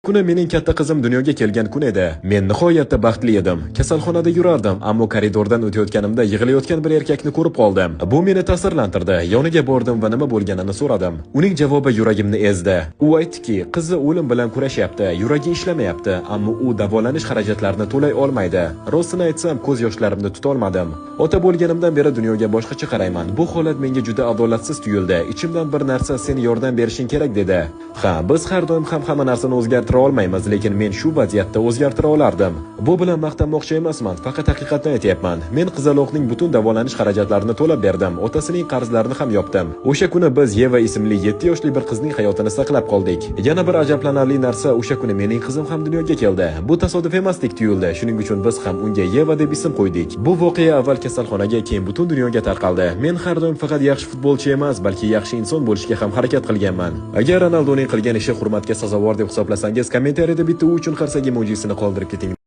Kuni mening katta qizim dunyoga kelgan kun edi. Men nihoyatda baxtli edim. Kasalxonada yurardim, ammo koridordan o'tayotganimda yig'layotgan bir erkakni ko'rib qoldim. Bu meni ta'sirlantirdi. Yoniga bordim va nima bo'lganini so'radim. Uning javobi yuragimni ezdi. U aytdiki, qizi o'lim bilan kurashyapti, yuragi ishlamayapti, ammo u davolanish xarajatlarini to'lay olmaydi. Rostini aytsam, ko'z yoshlarimni tuta olmadim. Ota bo'lganimdan beri dunyoga boshqacha qarayman. Bu holat menga juda adolatsiz tuyuldi. Ichimdan bir narsa sen yordam berishing kerak dedi. Ha, biz har doim ham hamma narsani o'zgartira olmaymiz, lekin men shu vaziyatda o'zgartira olardim. Bu bilan maqtanmoqchi emasman, faqat haqiqatni aytyapman. Men qizaloqning butun davolanish xarajatlarini to'lab berdim, otasining qarzlarini ham yopdim. O'sha kuni biz Yeva ismli 7 yoshli bir qizning hayotini saqlab qoldik. Yana bir ajablanarli narsa, o'sha kuni mening qizim ham dunyoga keldi. Bu tasodif emasdek tuyuldi. Shuning uchun biz ham unga Yeva deb ism qo'ydik. Bu voqea avval kasalxonaga, keyin butun dunyoga tarqaldi. Men har doim faqat yaxshi futbolchi emas, balki yaxshi inson bo'lishga ham harakat qilganman. Agar Ronaldoning qilgan ishi hurmatga sazovor deb hisoblasangiz, kommentariyada bitta u uchun qarsak emojisini qoldirib keting.